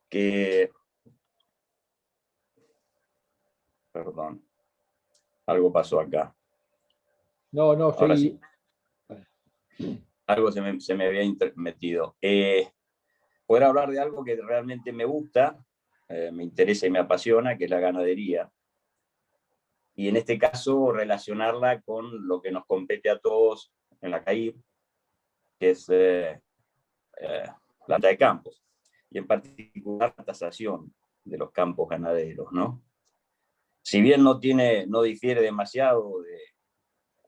que... Perdón, algo pasó acá. No, Ahora sí. Algo se me había metido. Poder hablar de algo que realmente me gusta, me interesa y me apasiona, que es la ganadería. Y en este caso relacionarla con lo que nos compete a todos en la CAIR, que es planta de campos, y en particular la tasación de los campos ganaderos, ¿no? Si bien no difiere demasiado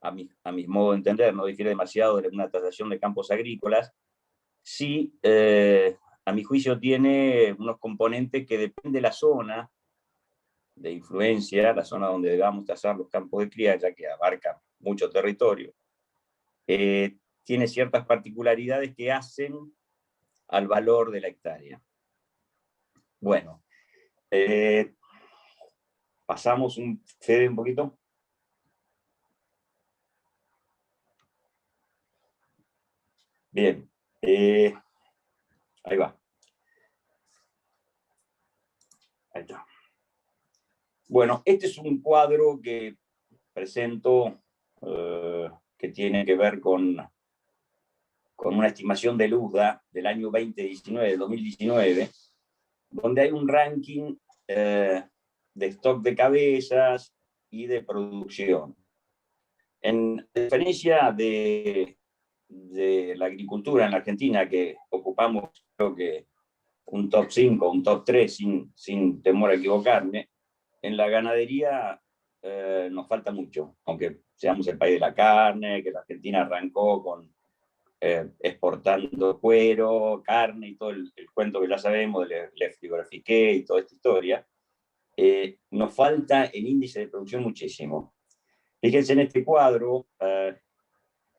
a mi modo de entender, no difiere demasiado de una tasación de campos agrícolas, sí, a mi juicio tiene unos componentes que depende de la zona de influencia, la zona donde debamos tasar los campos de cría, ya que abarcan mucho territorio, tiene ciertas particularidades que hacen al valor de la hectárea. Bueno, pasamos Fede, un poquito. Bien, ahí va. Ahí está. Bueno, este es un cuadro que presento que tiene que ver con una estimación del USDA del año 2019, donde hay un ranking de stock de cabezas y de producción. En diferencia de la agricultura en la Argentina, que ocupamos creo que un top 5, un top 3, sin temor a equivocarme, en la ganadería nos falta mucho, aunque seamos el país de la carne, que la Argentina arrancó con exportando cuero, carne y todo el cuento que ya sabemos, le frigorífiqué y toda esta historia, nos falta el índice de producción muchísimo. Fíjense en este cuadro,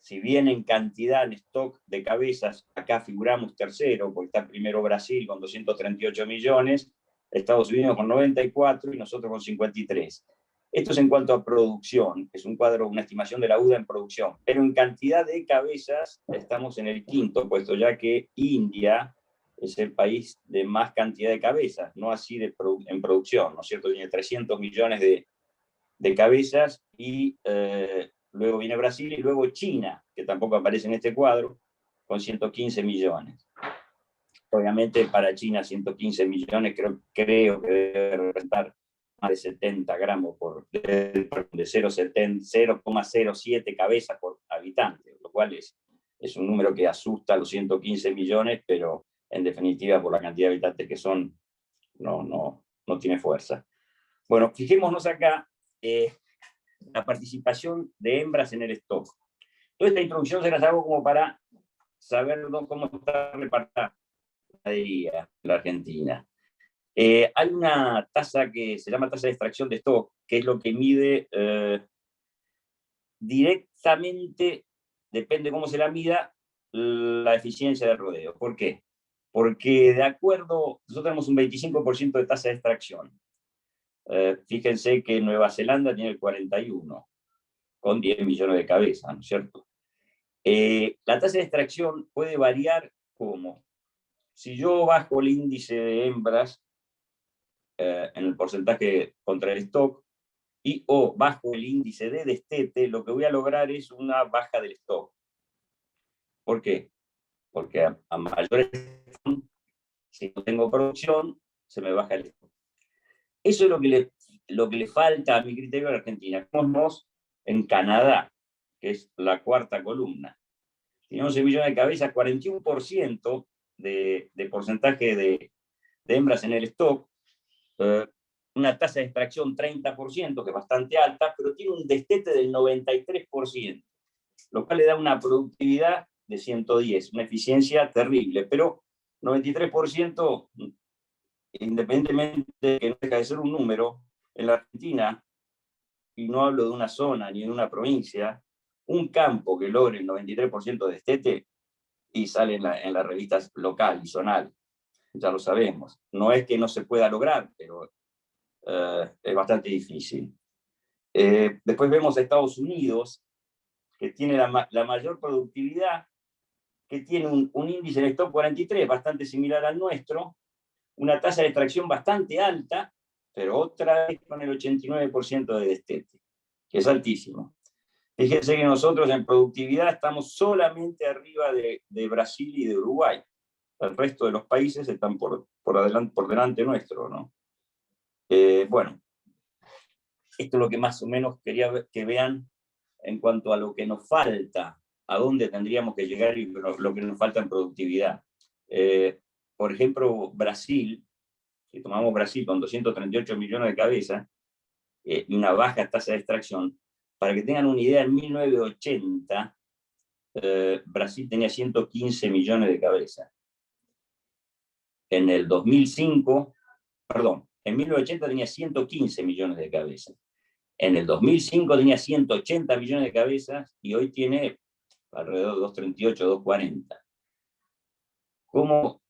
si bien en cantidad, en stock de cabezas, acá figuramos tercero, porque está primero Brasil con 238 millones, Estados Unidos con 94 y nosotros con 53. Esto es en cuanto a producción, es un cuadro, una estimación de la UDA en producción, pero en cantidad de cabezas estamos en el quinto puesto, ya que India es el país de más cantidad de cabezas, no así en producción, ¿no es cierto? Tiene 300 millones de cabezas y luego viene Brasil y luego China, que tampoco aparece en este cuadro, con 115 millones. Obviamente para China 115 millones creo que debe representar más de 70 gramos de 0,07 cabezas por habitante, lo cual es un número que asusta a los 115 millones, pero en definitiva por la cantidad de habitantes que son, no tiene fuerza. Bueno, fijémonos acá la participación de hembras en el stock. Toda esta introducción se las hago como para saber cómo está repartida la ganadería en la Argentina. Hay una tasa que se llama tasa de extracción de stock, que es lo que mide directamente, depende cómo se la mida, la eficiencia del rodeo. ¿Por qué? Porque de acuerdo, nosotros tenemos un 25% de tasa de extracción. Fíjense que Nueva Zelanda tiene el 41%, con 10 millones de cabezas, ¿no es cierto? La tasa de extracción puede variar como, si yo bajo el índice de hembras en el porcentaje contra el stock y o bajo el índice de destete, lo que voy a lograr es una baja del stock. ¿Por qué? Porque a mayores, si no tengo producción, se me baja el stock. Eso es lo que le falta a mi criterio a la Argentina. Estamos en Canadá, que es la cuarta columna. Tiene 11 millones de cabezas, 41% de porcentaje de hembras en el stock, una tasa de extracción 30%, que es bastante alta, pero tiene un destete del 93%, lo cual le da una productividad de 110, una eficiencia terrible, pero 93%, independientemente de que no deja de ser un número, en la Argentina, y no hablo de una zona ni de una provincia, un campo que logre el 93% de destete y sale en la revista local y zonal, ya lo sabemos. No es que no se pueda lograr, pero es bastante difícil. Después vemos a Estados Unidos, que tiene la mayor productividad, que tiene un índice de stock 43 bastante similar al nuestro, una tasa de extracción bastante alta, pero otra vez con el 89% de destete, que es altísimo. Fíjense que nosotros en productividad estamos solamente arriba de Brasil y de Uruguay. El resto de los países están por delante nuestro, ¿no? Bueno, esto es lo que más o menos quería que vean en cuanto a lo que nos falta, a dónde tendríamos que llegar y lo que nos falta en productividad. Por ejemplo, Brasil, si tomamos Brasil con 238 millones de cabezas y una baja tasa de extracción, para que tengan una idea, en 1980 Brasil tenía 115 millones de cabezas. En el 2005, perdón, en 1980 tenía 115 millones de cabezas. En el 2005 tenía 180 millones de cabezas y hoy tiene alrededor de 238, 240. Como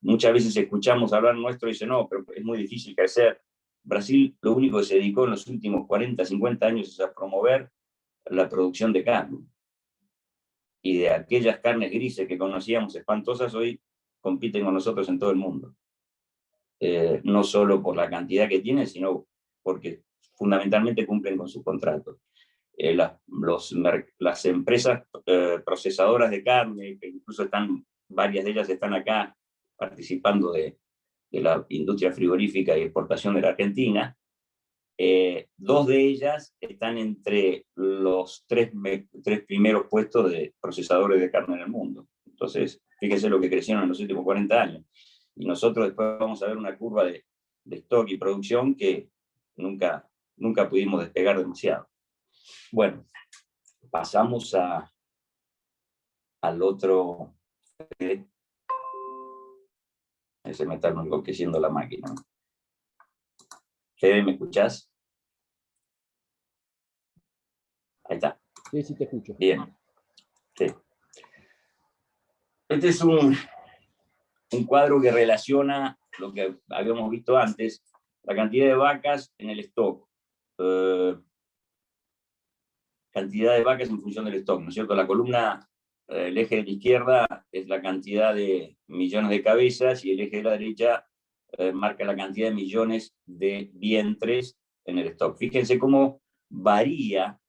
muchas veces escuchamos hablar nuestro y dicen, no, pero es muy difícil crecer. Brasil lo único que se dedicó en los últimos 40, 50 años es a promover la producción de carne. Y de aquellas carnes grises que conocíamos espantosas, hoy compiten con nosotros en todo el mundo. No solo por la cantidad que tienen, sino porque fundamentalmente cumplen con sus contratos. Las empresas procesadoras de carne, que incluso varias de ellas están acá participando de la industria frigorífica y exportación de la Argentina, dos de ellas están entre los tres primeros puestos de procesadores de carne en el mundo. Entonces, fíjense lo que crecieron en los últimos 40 años. Y nosotros después vamos a ver una curva de stock y producción que nunca pudimos despegar demasiado. Bueno, pasamos al otro. Se me está enloqueciendo la máquina. Fede, ¿me escuchás? Ahí está. Sí, sí, te escucho. Bien. Sí. Este es un cuadro que relaciona lo que habíamos visto antes, la cantidad de vacas en el stock. Cantidad de vacas en función del stock, ¿no es cierto? La columna, el eje de la izquierda es la cantidad de millones de cabezas y el eje de la derecha marca la cantidad de millones de vientres en el stock. Fíjense cómo varía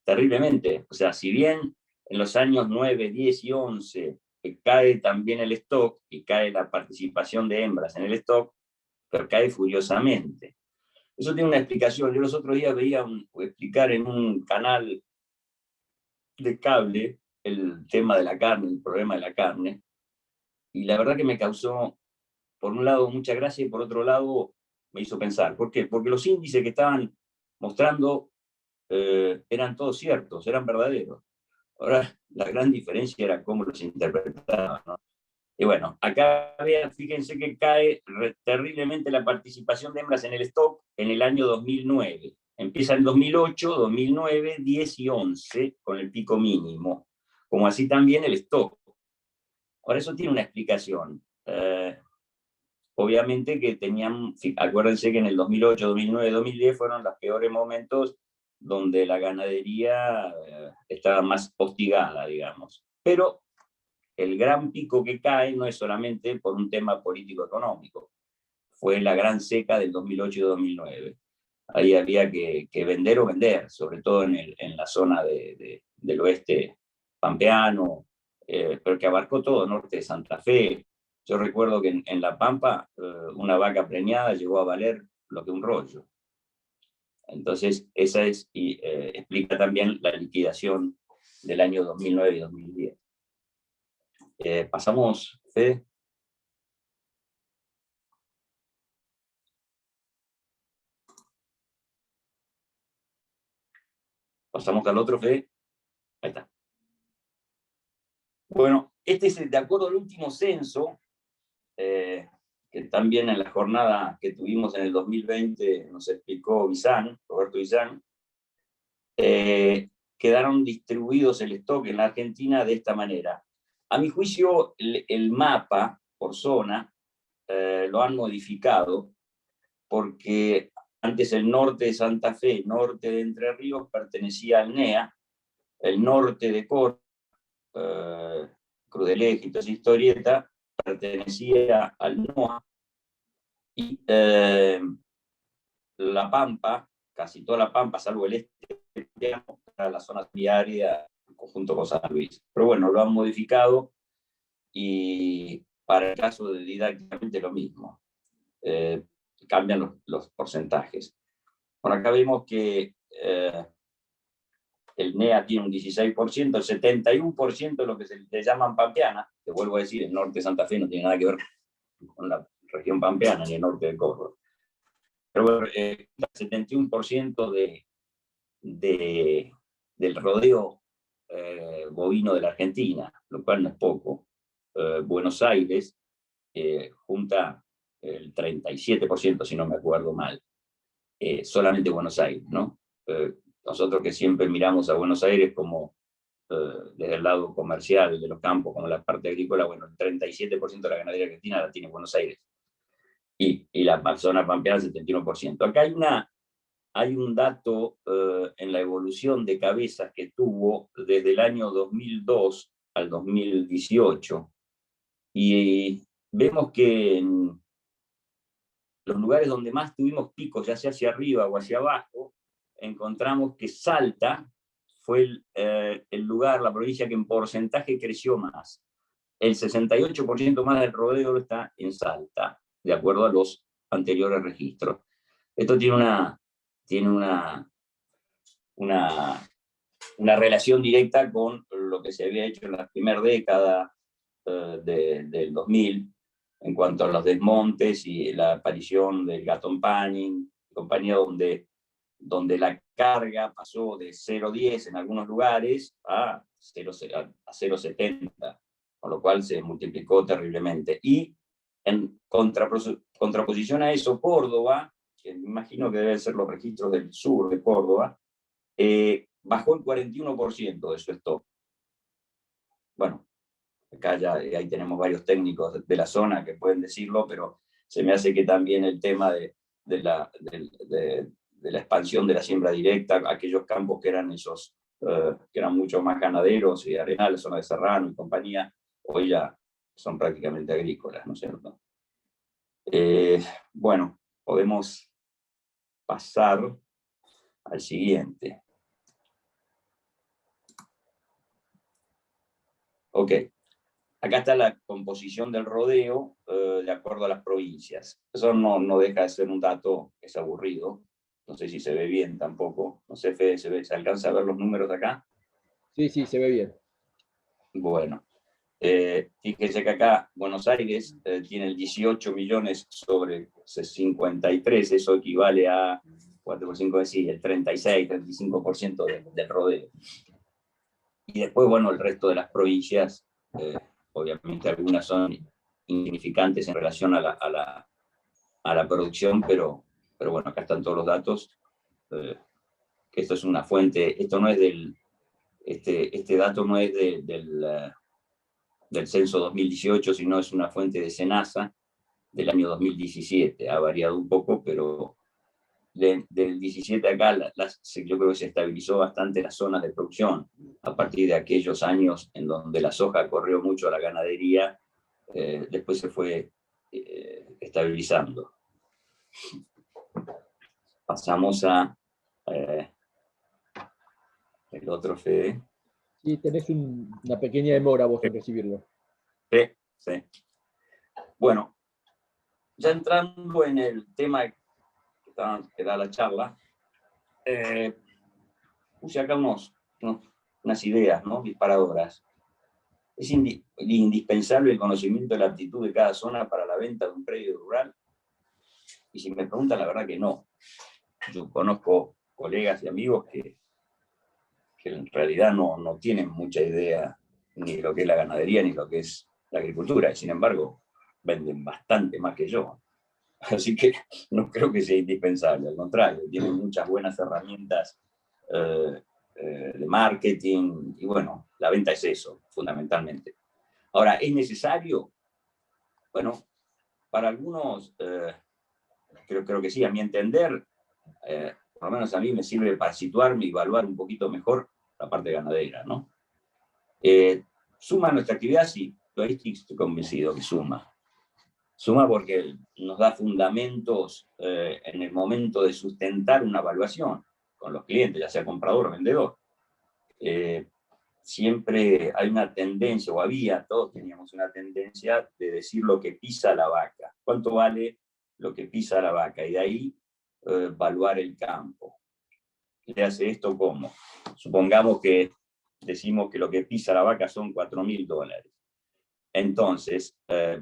terriblemente. O sea, si bien en los años 9, 10 y 11 cae también el stock y cae la participación de hembras en el stock, pero cae furiosamente. Eso tiene una explicación. Yo los otros días veía explicar en un canal de cable el tema de la carne, el problema de la carne, y la verdad que me causó, por un lado, mucha gracia y por otro lado me hizo pensar. ¿Por qué? Porque los índices que estaban mostrando eran todos ciertos, eran verdaderos. Ahora, la gran diferencia era cómo los interpretaban, ¿no? Y bueno, acá vean, fíjense que cae terriblemente la participación de hembras en el stock en el año 2009. Empieza en 2008, 2009, 10 y 11 con el pico mínimo, como así también el stock. Ahora, eso tiene una explicación. Obviamente que acuérdense que en el 2008, 2009, 2010 fueron los peores momentos donde la ganadería estaba más hostigada, digamos. Pero el gran pico que cae no es solamente por un tema político-económico, fue la gran seca del 2008 y 2009. Ahí había que vender o vender, sobre todo en la zona del oeste pampeano, pero que abarcó todo, norte de Santa Fe. Yo recuerdo que en La Pampa una vaca preñada llegó a valer lo que un rollo. Entonces, esa explica también la liquidación del año 2009 y 2010. Pasamos, Fede. Pasamos al otro, Fede. Ahí está. Bueno, este es de acuerdo al último censo, que también en la jornada que tuvimos en el 2020 nos explicó Roberto Bizán, quedaron distribuidos el stock en la Argentina de esta manera. A mi juicio, el mapa por zona lo han modificado porque antes el norte de Santa Fe, norte de Entre Ríos, pertenecía al NEA, el norte de Córdoba, Cruz del Eje y toda esa historieta, pertenecía al NOA, y la Pampa, casi toda la Pampa, salvo el este, era la zona diaria en conjunto con San Luis. Pero bueno, lo han modificado y para el caso de didácticamente lo mismo. Cambian los porcentajes. Por acá vemos que el NEA tiene un 16%, el 71% de lo que se le llaman pampeana, que vuelvo a decir, el norte de Santa Fe no tiene nada que ver con la región pampeana ni el norte de Córdoba. Pero bueno, el 71% del rodeo bovino de la Argentina, lo cual no es poco. Buenos Aires junta el 37%, si no me acuerdo mal. Solamente Buenos Aires, ¿no? Nosotros que siempre miramos a Buenos Aires como desde el lado comercial de los campos, como la parte agrícola, bueno, el 37% de la ganadería argentina la tiene Buenos Aires. Y la zona pampeana, el 71%. Acá hay un dato en la evolución de cabezas que tuvo desde el año 2002 al 2018. Y vemos que en los lugares donde más tuvimos picos, ya sea hacia arriba o hacia abajo, encontramos que Salta fue el lugar, la provincia que en porcentaje creció más. El 68% más del rodeo está en Salta, de acuerdo a los anteriores registros. Esto tiene una relación directa con lo que se había hecho en la primera década del 2000, en cuanto a los desmontes y la aparición del Gatton Panning, compañía donde la carga pasó de 0,10 en algunos lugares a 0,70, con lo cual se multiplicó terriblemente. Y en contraposición a eso, Córdoba, que me imagino que deben ser los registros del sur de Córdoba, bajó el 41% de su stock. Bueno, acá ya ahí tenemos varios técnicos de la zona que pueden decirlo, pero se me hace que también el tema de la expansión de la siembra directa, aquellos campos que eran que eran mucho más ganaderos y arenales, zona de Serrano y compañía, hoy ya son prácticamente agrícolas, ¿no es cierto? Bueno, podemos pasar al siguiente. Ok. Acá está la composición del rodeo de acuerdo a las provincias. Eso no deja de ser un dato que es aburrido. No sé si se ve bien tampoco. No sé, Fede, ¿se alcanza a ver los números de acá? Sí, sí, se ve bien. Bueno, fíjese que acá Buenos Aires tiene el 18 millones sobre 53. Eso equivale a 4 por 5, sí, el 36-35% del rodeo. Y después, bueno, el resto de las provincias, obviamente algunas son insignificantes en relación a la producción, pero bueno, acá están todos los datos. Que esto es una fuente, esto no es este dato no es del censo 2018, sino es una fuente de Senasa del año 2017. Ha variado un poco, pero del 17 acá yo creo que se estabilizó bastante las zonas de producción a partir de aquellos años en donde la soja corrió mucho a la ganadería. Después se fue estabilizando. Pasamos a el otro, Fede. Sí, tenés una pequeña demora vos en recibirlo. Sí, sí. Bueno, ya entrando en el tema que da la charla, puse acá unas ideas, ¿no?, disparadoras. ¿Es indispensable el conocimiento de la aptitud de cada zona para la venta de un predio rural? Y si me preguntan, la verdad que no. Yo conozco colegas y amigos que en realidad no tienen mucha idea ni de lo que es la ganadería ni lo que es la agricultura, y sin embargo venden bastante más que yo. Así que no creo que sea indispensable, al contrario, tienen muchas buenas herramientas de marketing, y bueno, la venta es eso, fundamentalmente. Ahora, ¿es necesario? Bueno, para algunos creo que sí, a mi entender, por lo menos a mí me sirve para situarme y evaluar un poquito mejor la parte ganadera, ¿no? ¿Suma nuestra actividad? Sí, ahí estoy convencido que suma. Suma porque nos da fundamentos en el momento de sustentar una evaluación con los clientes, ya sea comprador o vendedor. Siempre hay una tendencia, o había, todos teníamos una tendencia de decir lo que pisa la vaca. ¿Cuánto vale lo que pisa la vaca? Y de ahí evaluar el campo. ¿Se hace esto cómo? Supongamos que decimos que lo que pisa la vaca son $4.000. Entonces,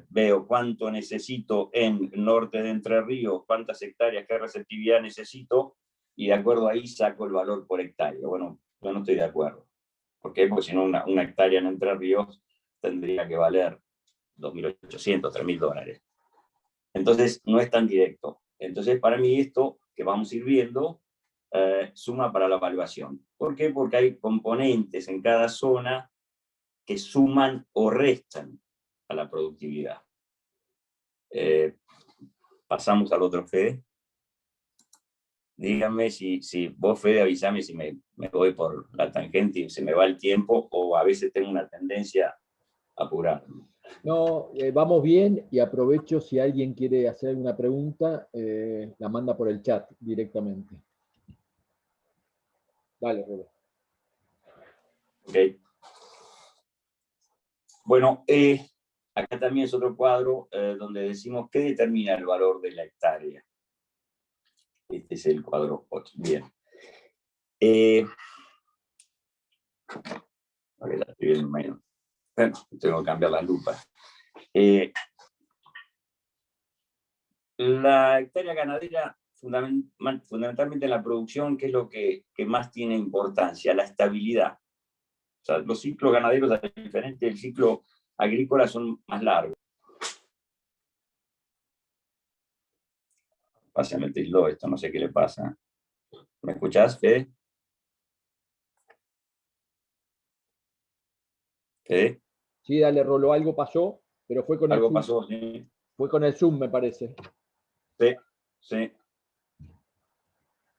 veo cuánto necesito en norte de Entre Ríos, cuántas hectáreas, qué receptividad necesito, y de acuerdo ahí saco el valor por hectárea. Bueno, yo no estoy de acuerdo. ¿Por qué? Porque si no, una hectárea en Entre Ríos tendría que valer $2.800, $3.000. Entonces, no es tan directo. Entonces, para mí esto que vamos a ir viendo suma para la evaluación. ¿Por qué? Porque hay componentes en cada zona que suman o restan a la productividad. Pasamos al otro, Fede. Díganme si vos, Fede, avísame si me voy por la tangente y se me va el tiempo, o a veces tengo una tendencia a apurarme. No, vamos bien, y aprovecho si alguien quiere hacer alguna pregunta, la manda por el chat directamente. Dale, Robert. Ok. Bueno, acá también es otro cuadro donde decimos qué determina el valor de la hectárea. Este es el cuadro 8. Bien. A ver, la estoy viendo menos. Bueno, tengo que cambiar la lupa. La hectárea ganadera, fundamentalmente en la producción, ¿qué es lo que más tiene importancia? La estabilidad. O sea, los ciclos ganaderos, a diferencia del ciclo agrícola, son más largos. Pásame el tildo, esto no sé qué le pasa. ¿Me escuchás, Fede? ¿Fede? Sí, dale, Rolo, algo pasó, pero fue con el Algo Zoom. pasó, ¿sí? Fue con el Zoom, me parece. Sí, sí.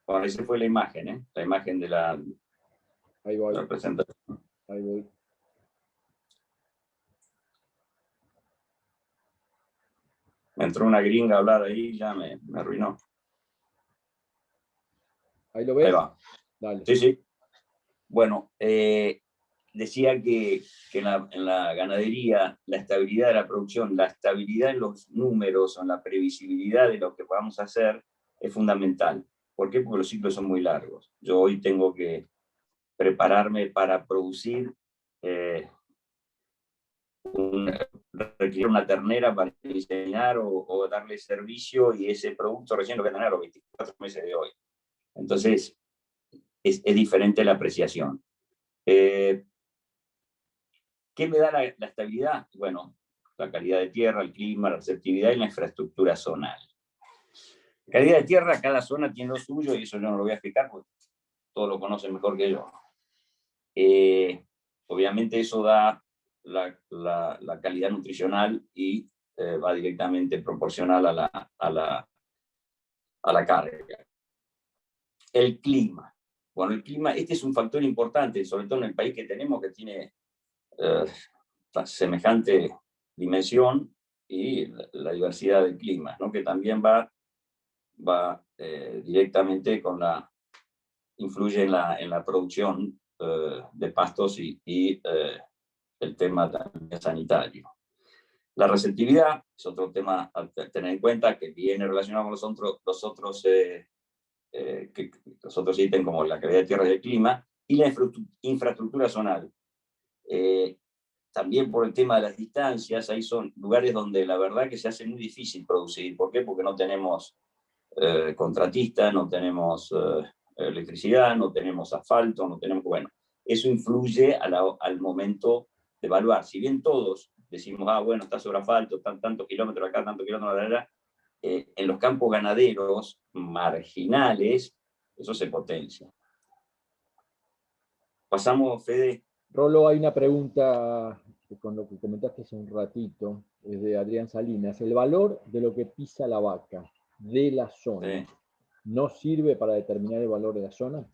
Bueno, esa fue la imagen, ¿eh? La imagen de la Ahí voy, presentación. ahí voy. Me entró una gringa a hablar ahí y ya me arruinó. ¿Ahí lo ves? Ahí va. Dale. Sí, sí. Bueno, decía que en la ganadería, la estabilidad de la producción, la estabilidad en los números, en la previsibilidad de lo que podamos hacer, es fundamental. ¿Por qué? Porque los ciclos son muy largos. Yo hoy tengo que prepararme para producir, requerir una ternera para diseñar o darle servicio, y ese producto recién lo voy a tener a los 24 meses de hoy. Entonces, es diferente la apreciación. ¿Qué me da la estabilidad? Bueno, la calidad de tierra, el clima, la receptividad y la infraestructura zonal. La calidad de tierra, cada zona tiene lo suyo, y eso yo no lo voy a explicar porque todos lo conocen mejor que yo. Obviamente eso da la calidad nutricional y va directamente proporcional a la carga. El clima. Bueno, el clima, este es un factor importante, sobre todo en el país que tenemos, que tiene semejante dimensión, y la diversidad del clima, ¿no? Que también va directamente influye en la producción de pastos y el tema también sanitario. La receptividad es otro tema a tener en cuenta, que viene relacionado con los otros ítems, como la calidad de tierra y el clima, y la infraestructura zonal. También por el tema de las distancias, ahí son lugares donde la verdad que se hace muy difícil producir. ¿Por qué? Porque no tenemos contratistas, no tenemos electricidad, no tenemos asfalto, no tenemos... Bueno, eso influye al momento de evaluar. Si bien todos decimos, bueno, está sobre asfalto, tantos kilómetros acá, tantos kilómetros allá, en los campos ganaderos marginales, eso se potencia. Pasamos, Fede. Rolo, hay una pregunta con lo que comentaste hace un ratito, es de Adrián Salinas. ¿El valor de lo que pisa la vaca de la zona no sirve para determinar el valor de la zona?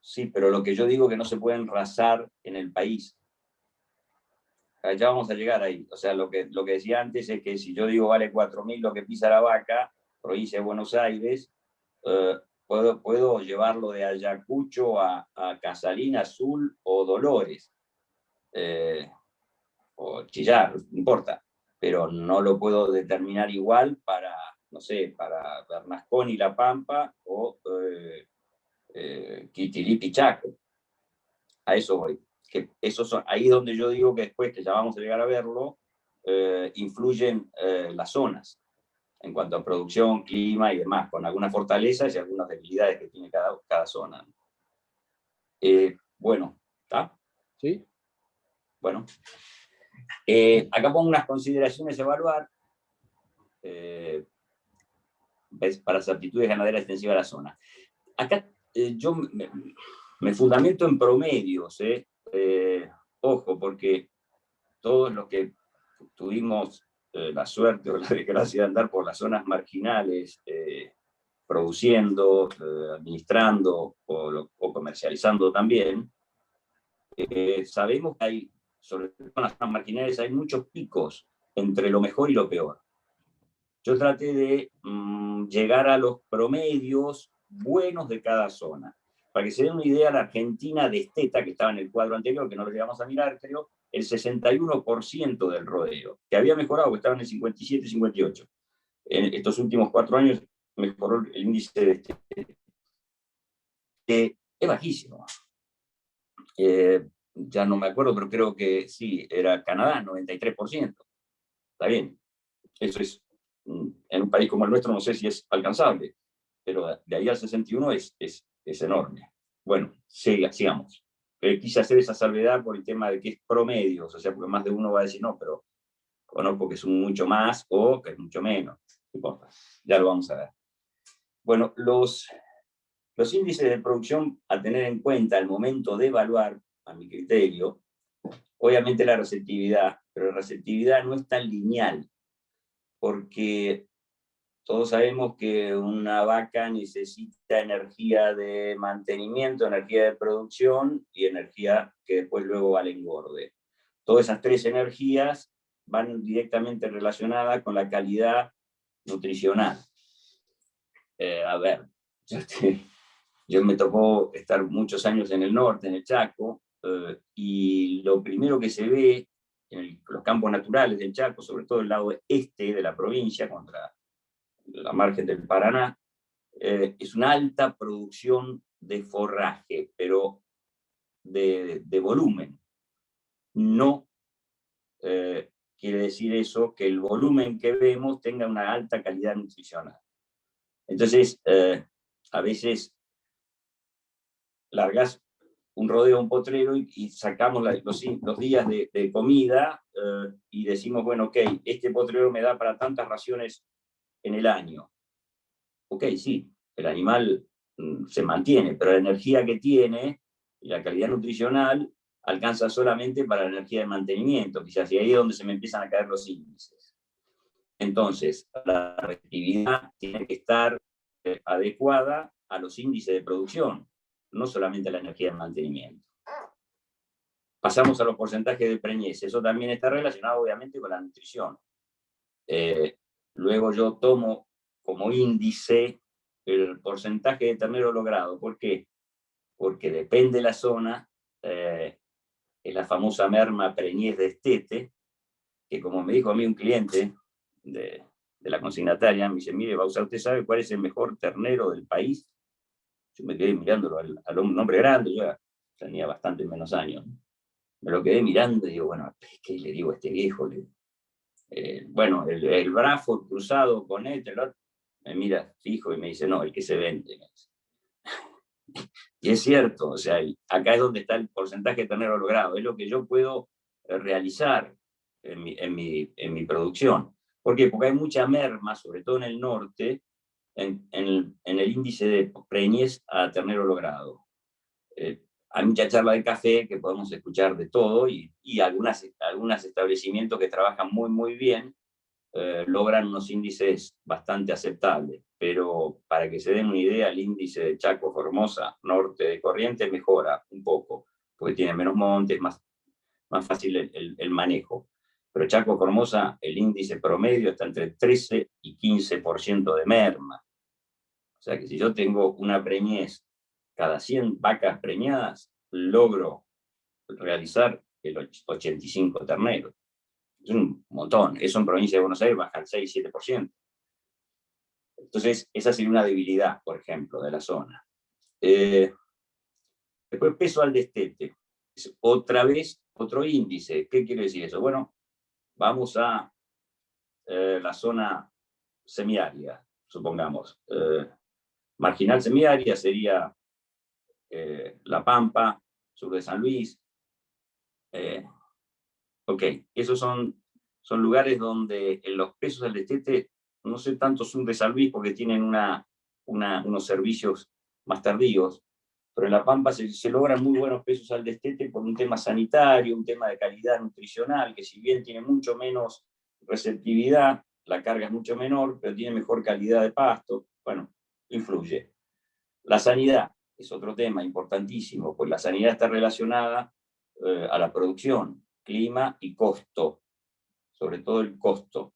Sí, pero lo que yo digo es que no se pueden rasar en el país. ya vamos a llegar ahí. O sea, lo que decía antes es que si yo digo vale 4.000 lo que pisa la vaca, provincia de Buenos Aires, puedo llevarlo de Ayacucho a Casalín, Azul o Dolores, o Chillar, no importa, pero no lo puedo determinar igual para, no sé, para Bernasconi y La Pampa o Quitilipi, Chaco. A eso voy. Que esos son, ahí donde yo digo que después, que ya vamos a llegar a verlo, influyen las zonas en cuanto a producción, clima y demás, con algunas fortalezas y algunas debilidades que tiene cada zona. Bueno, ¿está? Sí. Bueno, acá pongo unas consideraciones a evaluar para las aptitudes ganaderas extensivas de la zona. Acá yo me fundamento en promedios, ojo, porque todos los que tuvimos la suerte o la desgracia de andar por las zonas marginales, produciendo, administrando o comercializando también, sabemos que hay, sobre todo en las zonas marginales, hay muchos picos entre lo mejor y lo peor. Yo traté de llegar a los promedios buenos de cada zona. Para que se den una idea, la Argentina de Esteta, que estaba en el cuadro anterior, que no lo llegamos a mirar, creo, el 61% del rodeo, que había mejorado, que estaba en el 57, 58. En estos últimos 4 años mejoró el índice de Esteta. Es bajísimo. Ya no me acuerdo, pero creo que sí, era Canadá, 93%. Está bien. Eso es, en un país como el nuestro, no sé si es alcanzable, pero de ahí al 61 es enorme. Bueno, sigamos. Quise hacer esa salvedad por el tema de que es promedios, o sea, porque más de uno va a decir no, pero conozco que es un mucho más o que es mucho menos. No importa, ya lo vamos a ver. Bueno, los índices de producción a tener en cuenta al momento de evaluar, a mi criterio, obviamente la receptividad, pero la receptividad no es tan lineal, porque todos sabemos que una vaca necesita energía de mantenimiento, energía de producción y energía que después luego va al engorde. Todas esas 3 energías van directamente relacionadas con la calidad nutricional. A ver, yo me tocó estar muchos años en el norte, en el Chaco, y lo primero que se ve en los campos naturales del Chaco, sobre todo el lado este de la provincia, contra la margen del Paraná, es una alta producción de forraje, pero de volumen. No quiere decir eso que el volumen que vemos tenga una alta calidad nutricional. Entonces, a veces largas un rodeo, un potrero y sacamos los días de comida y decimos, bueno, ok, este potrero me da para tantas raciones en el año. Ok, sí, el animal se mantiene, pero la energía que tiene y la calidad nutricional alcanza solamente para la energía de mantenimiento, quizás, y ahí es donde se me empiezan a caer los índices. Entonces, la reactividad tiene que estar adecuada a los índices de producción, no solamente a la energía de mantenimiento. Pasamos a los porcentajes de preñez. Eso también está relacionado, obviamente, con la nutrición. Luego yo tomo como índice el porcentaje de ternero logrado. ¿Por qué? Porque depende de la zona, es la famosa merma preñez de Estete, que como me dijo a mí un cliente de la consignataria, me dice, mire, Bauza, ¿usted sabe cuál es el mejor ternero del país? Yo me quedé mirándolo al hombre grande, yo tenía bastante menos años. Me lo quedé mirando y digo, bueno, ¿qué le digo a este viejo? Bueno, el Braford cruzado con este, el otro, me mira fijo y me dice, no, el que se vende. Y es cierto, o sea, acá es donde está el porcentaje de ternero logrado, es lo que yo puedo realizar en mi producción. ¿Por qué? Porque hay mucha merma, sobre todo en el norte, en el índice de preñez a ternero logrado. Hay mucha charla de café que podemos escuchar de todo y algunos establecimientos que trabajan muy, muy bien logran unos índices bastante aceptables, pero para que se den una idea, el índice de Chaco, Formosa, norte de Corrientes, mejora un poco, porque tiene menos montes, más fácil el manejo. Pero Chaco Formosa, el índice promedio está entre 13 y 15% de merma. O sea que si yo tengo una preñez cada 100 vacas preñadas, logro realizar el 85 terneros. Es un montón. Eso en provincia de Buenos Aires baja al 6-7%. Entonces, esa sería una debilidad, por ejemplo, de la zona. Después, peso al destete. Es otra vez otro índice. ¿Qué quiere decir eso? Bueno, vamos a la zona semiárida, supongamos. Marginal semiárida sería La Pampa, sur de San Luis. Ok, esos son lugares donde en los pesos al destete, no sé tanto sur de San Luis porque tienen unos servicios más tardíos, pero en La Pampa se logran muy buenos pesos al destete por un tema sanitario, un tema de calidad nutricional, que si bien tiene mucho menos receptividad, la carga es mucho menor, pero tiene mejor calidad de pasto. Bueno, influye. La sanidad es otro tema importantísimo, pues la sanidad está relacionada a la producción, clima y costo, sobre todo el costo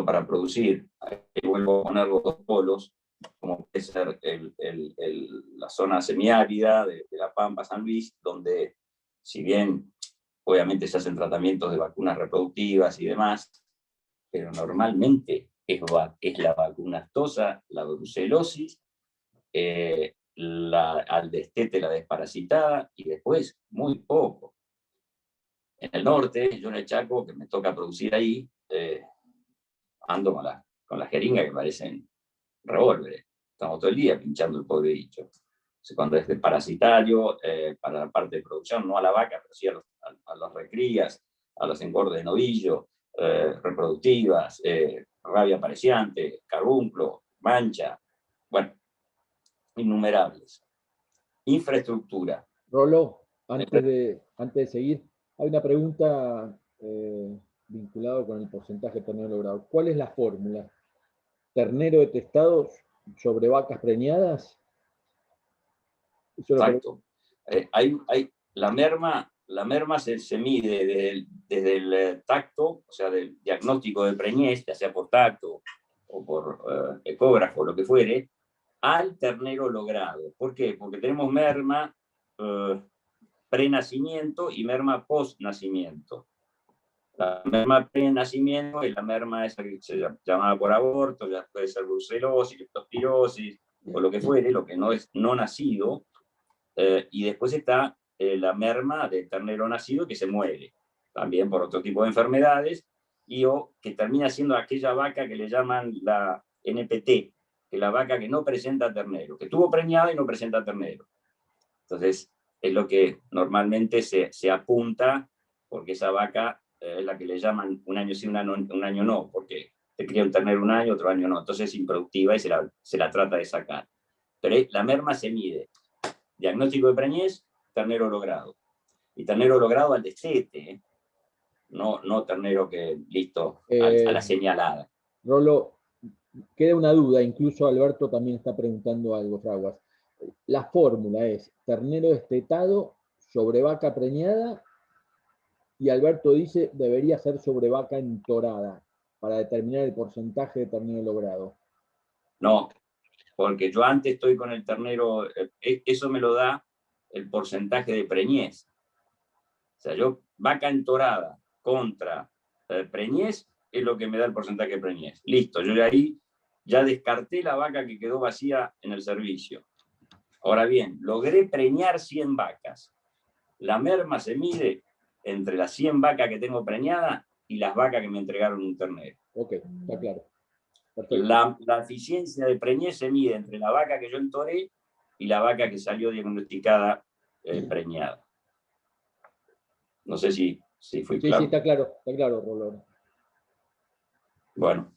para producir. Ahí vuelvo a poner los dos polos, como puede ser la zona semiárida de La Pampa, San Luis, donde si bien obviamente se hacen tratamientos de vacunas reproductivas y demás, pero normalmente es la vacunatosa, la brucelosis, al destete, la desparasitada, y después muy poco. En el norte, yo en el Chaco, que me toca producir ahí, ando con la jeringa que parecen revólveres. Estamos todo el día pinchando el pobre bicho. Entonces, cuando es desparasitario, para la parte de producción, no a la vaca, pero sí a las recrías, a los engordes de novillo, reproductivas, rabia apareciente, carbunclo, mancha, bueno, innumerables. Infraestructura. Rolo, antes de seguir, hay una pregunta vinculada con el porcentaje de ternero logrado. ¿Cuál es la fórmula? ¿Ternero de testados sobre vacas preñadas? Exacto. La merma se mide desde el tacto, o sea, del diagnóstico de preñez, ya sea por tacto o por ecógrafo, lo que fuere, al ternero logrado. ¿Por qué? Porque tenemos merma prenacimiento y merma postnacimiento. La merma pre-nacimiento es la merma esa que se llama por aborto, ya puede ser brucelosis, leptospirosis o lo que fuere, lo que no es no nacido. Y después está la merma del ternero nacido que se muere, también por otro tipo de enfermedades, o que termina siendo aquella vaca que le llaman la NPT, que es la vaca que no presenta ternero, que estuvo preñada y no presenta ternero. Entonces, es lo que normalmente se apunta, porque esa vaca es la que le llaman un año sí, un año no, porque te cría un ternero un año, otro año no, entonces es improductiva y se la trata de sacar. Pero la merma se mide. Diagnóstico de preñez, ternero logrado. Y ternero logrado al destete, no ternero que listo, a la señalada. Rolo, queda una duda, incluso Alberto también está preguntando algo, Fraguas. La fórmula es ternero destetado sobre vaca preñada y Alberto dice debería ser sobre vaca entorada para determinar el porcentaje de ternero logrado. No, porque yo antes estoy con el ternero, eso me lo da el porcentaje de preñez. O sea, yo vaca entorada contra preñez es lo que me da el porcentaje de preñez. Listo, yo de ahí ya descarté la vaca que quedó vacía en el servicio. Ahora bien, logré preñar 100 vacas. La merma se mide entre las 100 vacas que tengo preñadas y las vacas que me entregaron un ternero. Ok, está claro. La eficiencia de preñez se mide entre la vaca que yo entoré y la vaca que salió diagnosticada preñada. No sé si fui claro. Sí, está claro, Rolón. Bueno,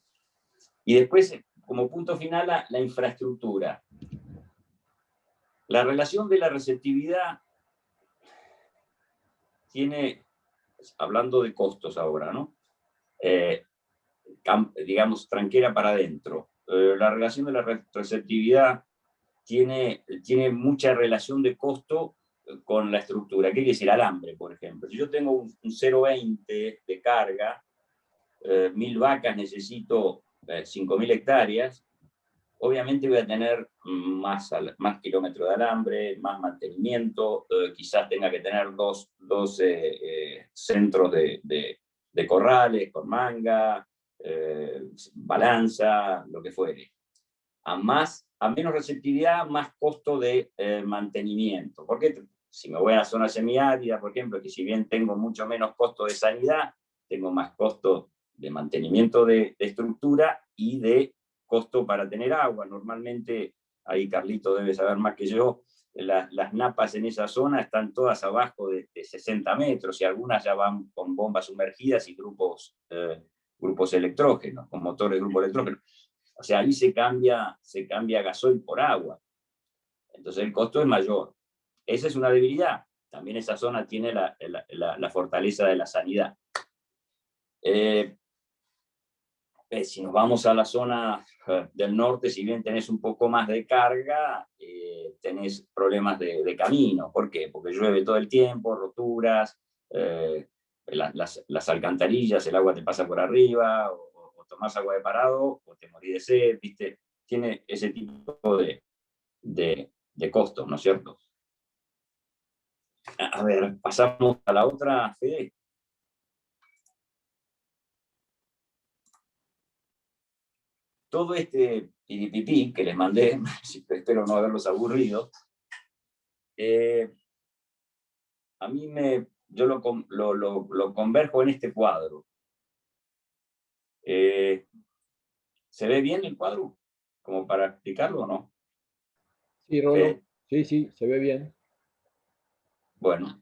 y después, como punto final, la infraestructura. La relación de la receptividad tiene, hablando de costos ahora, ¿no? Digamos, tranquera para adentro. La relación de la receptividad tiene mucha relación de costo con la estructura. ¿Qué quiere decir? Alambre, por ejemplo. Si yo tengo un 0,20 de carga, 1000 vacas, necesito 5000 hectáreas, obviamente voy a tener más kilómetros de alambre, más mantenimiento, quizás tenga que tener dos centros de corrales con manga, balanza, lo que fuere. A menos receptividad, más costo de mantenimiento. Porque si me voy a la zona semiárida, por ejemplo, que si bien tengo mucho menos costo de sanidad, tengo más costo de mantenimiento de estructura y de costo para tener agua. Normalmente, ahí Carlito debe saber más que yo, las napas en esa zona están todas abajo de 60 metros y algunas ya van con bombas sumergidas y grupos electrógenos, con motores de grupo electrógeno. O sea, ahí se cambia gasoil por agua. Entonces el costo es mayor. Esa es una debilidad. También esa zona tiene la fortaleza de la sanidad. Si nos vamos a la zona del norte, si bien tenés un poco más de carga, tenés problemas de camino. ¿Por qué? Porque llueve todo el tiempo, roturas, las alcantarillas, el agua te pasa por arriba, o tomás agua de parado, o te morís de sed, ¿viste? Tiene ese tipo de costos, ¿no es cierto? A ver, pasamos a la otra, Fede. Todo este piripipí que les mandé, espero no haberlos aburrido, a mí yo lo converjo en este cuadro. ¿Se ve bien el cuadro? ¿Como para explicarlo o no? Sí, Rolo. Sí, se ve bien. Bueno.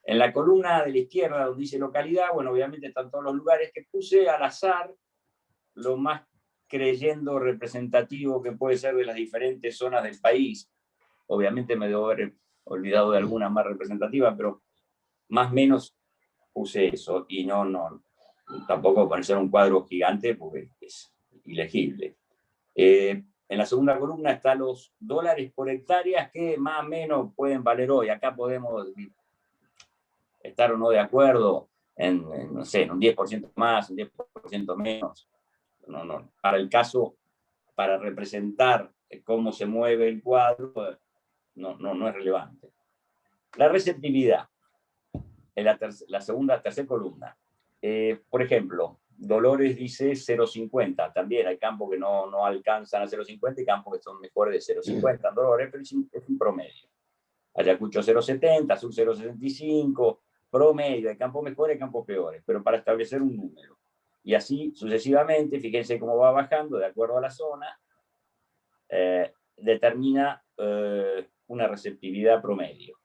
En la columna de la izquierda, donde dice localidad, bueno, obviamente están todos los lugares que puse al azar, lo más creyendo representativo que puede ser de las diferentes zonas del país. Obviamente me debo haber olvidado de alguna más representativa, pero más o menos puse eso. Y no tampoco parecer un cuadro gigante porque es ilegible. En la segunda columna están los dólares por hectáreas que más o menos pueden valer hoy. Acá podemos estar o no de acuerdo no sé, en un 10% más, un 10% menos. No. Para el caso, para representar cómo se mueve el cuadro, no es relevante. La receptividad, en la tercera columna. Por ejemplo, Dolores dice 0,50. También hay campos que no alcanzan a 0,50 y campos que son mejores de 0,50 Dolores, pero es un promedio. Ayacucho 0,70, Sur 0,65, promedio, hay campos mejores y campos peores, pero para establecer un número. Y así sucesivamente, fíjense cómo va bajando de acuerdo a la zona, determina una receptividad promedio.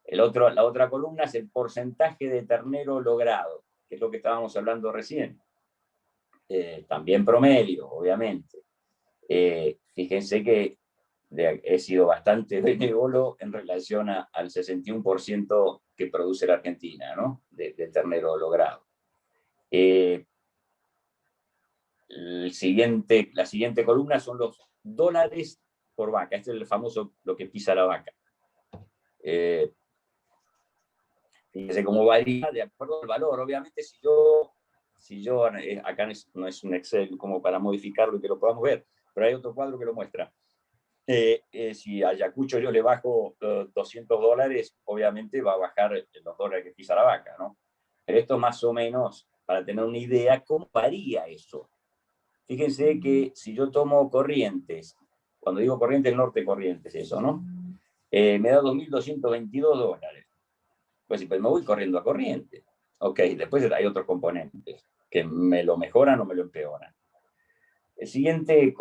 La otra columna es el porcentaje de ternero logrado, que es lo que estábamos hablando recién. También promedio, obviamente. Fíjense que he sido bastante benévolo en relación al 61% que produce la Argentina, ¿no? De ternero logrado. La siguiente columna son los dólares por vaca. Este es el famoso lo que pisa la vaca. Fíjense cómo varía de acuerdo al valor. Obviamente, si yo acá no es un Excel como para modificarlo y que lo podamos ver, pero hay otro cuadro que lo muestra. Si a Ayacucho yo le bajo $200, obviamente va a bajar los dólares que pisa la vaca, ¿no? Pero esto más o menos, para tener una idea, ¿cómo varía eso? Fíjense que si yo tomo Corrientes, cuando digo Corrientes, Norte Corrientes, eso, ¿no? Me da $2.222. Pues me voy corriendo a Corrientes. Ok, después hay otros componentes que me lo mejoran o me lo empeoran. El siguiente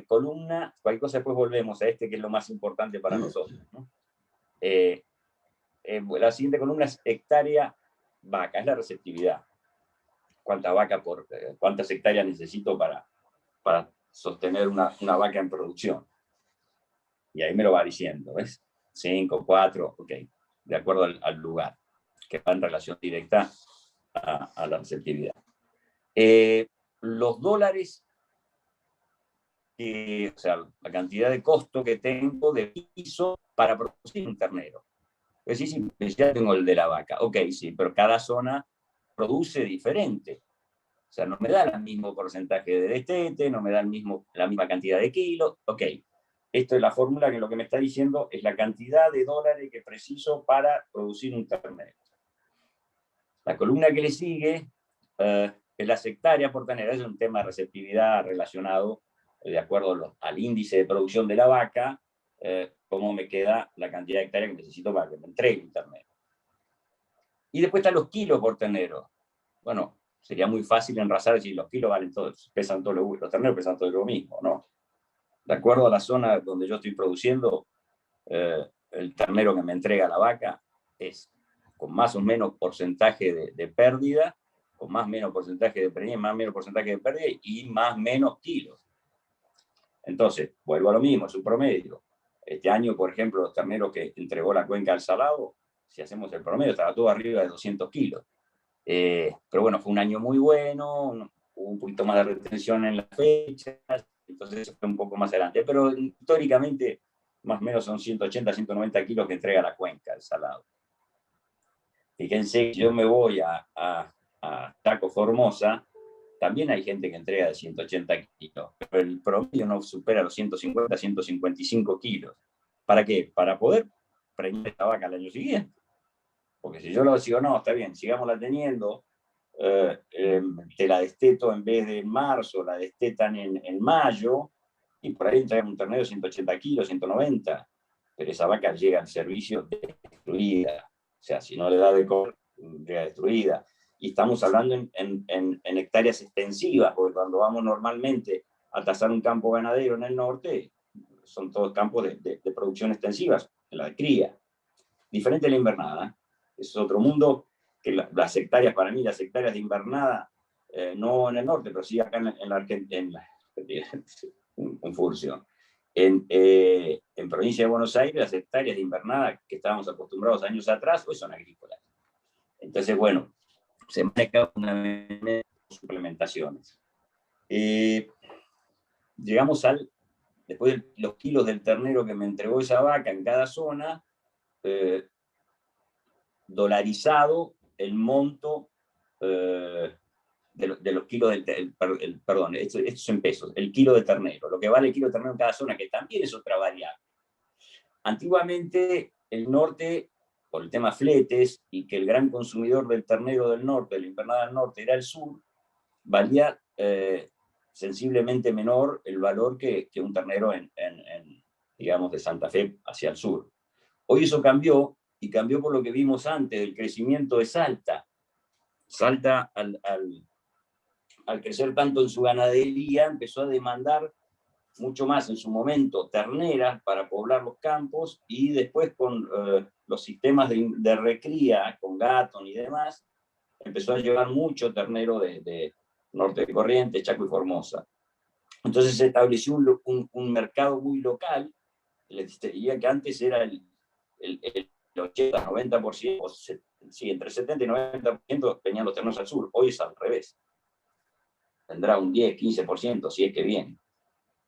columna, cualquier cosa después volvemos a este que es lo más importante para nosotros, ¿no? La siguiente columna es hectárea vaca, es la receptividad. ¿Cuántas hectáreas necesito para sostener una vaca en producción? Y ahí me lo va diciendo, ¿ves? 5, 4, ok, de acuerdo al lugar, que va en relación directa a la receptividad. Los dólares, o sea, la cantidad de costo que tengo de piso para producir un ternero. Pues sí, ya tengo el de la vaca. Ok, sí, pero cada zona produce diferente. O sea, no me da el mismo porcentaje de destete, no me da la misma cantidad de kilos. Ok, esto es la fórmula que lo que me está diciendo es la cantidad de dólares que preciso para producir un ternero. La columna que le sigue es las hectáreas por ternero. Es un tema de receptividad relacionado, de acuerdo al índice de producción de la vaca, cómo me queda la cantidad de hectáreas que necesito para que me entregue un ternero. Y después están los kilos por ternero. Bueno, sería muy fácil enrasar si los kilos valen todos, pesan todos los terneros pesan todo lo mismo, ¿no? De acuerdo a la zona donde yo estoy produciendo, el ternero que me entrega la vaca es con más o menos porcentaje de pérdida, con más o menos porcentaje de premia, más o menos porcentaje de pérdida y más o menos kilos. Entonces, vuelvo a lo mismo, es un promedio. Este año, por ejemplo, los terneros que entregó la cuenca al Salado, si hacemos el promedio, estaba todo arriba de 200 kilos. Pero bueno, fue un año muy bueno, hubo un poquito más de retención en las fechas, entonces eso fue un poco más adelante. Pero históricamente, más o menos son 180, 190 kilos que entrega la cuenca al Salado. Fíjense, yo me voy a Chaco Formosa, también hay gente que entrega de 180 kilos, pero el promedio no supera los 150, 155 kilos. ¿Para qué? Para poder premiar esta vaca al año siguiente. Porque si yo lo digo, no, está bien, sigámosla teniendo, te la desteto en vez de en marzo, la destetan en mayo, y por ahí entregan un ternero de 180 kilos, 190, pero esa vaca llega al servicio destruida. O sea, si no le da de comer, llega destruida. Y estamos hablando en hectáreas extensivas, porque cuando vamos normalmente a tasar un campo ganadero en el norte, son todos campos de producción extensivas, en la de cría. Diferente a la invernada, es otro mundo, que las hectáreas, para mí, las hectáreas de invernada, no en el norte, pero sí acá en la Argentina, en Furcio. En provincia de Buenos Aires, las hectáreas de invernada que estábamos acostumbrados años atrás, hoy son agrícolas. Entonces, bueno, se maneja una suplementaciones. Llegamos después de los kilos del ternero que me entregó esa vaca en cada zona, dolarizado el monto de los kilos perdón, esto es en pesos, el kilo de ternero, lo que vale el kilo de ternero en cada zona, que también es otra variable. Antiguamente, el norte, por el tema fletes, y que el gran consumidor del ternero del norte, de la invernada del norte, era el sur, valía sensiblemente menor el valor que un ternero digamos, de Santa Fe hacia el sur. Hoy eso cambió, y cambió por lo que vimos antes, el crecimiento de Salta. Salta, al crecer tanto en su ganadería, empezó a demandar mucho más en su momento terneras para poblar los campos, y después con los sistemas de recría, con Gatton y demás, empezó a llevar mucho ternero de Norte de Corrientes, Chaco y Formosa. Entonces se estableció un mercado muy local. Les diría que antes era el 80, 90%, sí, entre 70 y 90% venían los terneros al sur. Hoy es al revés. Tendrá un 10, 15%, si es que viene.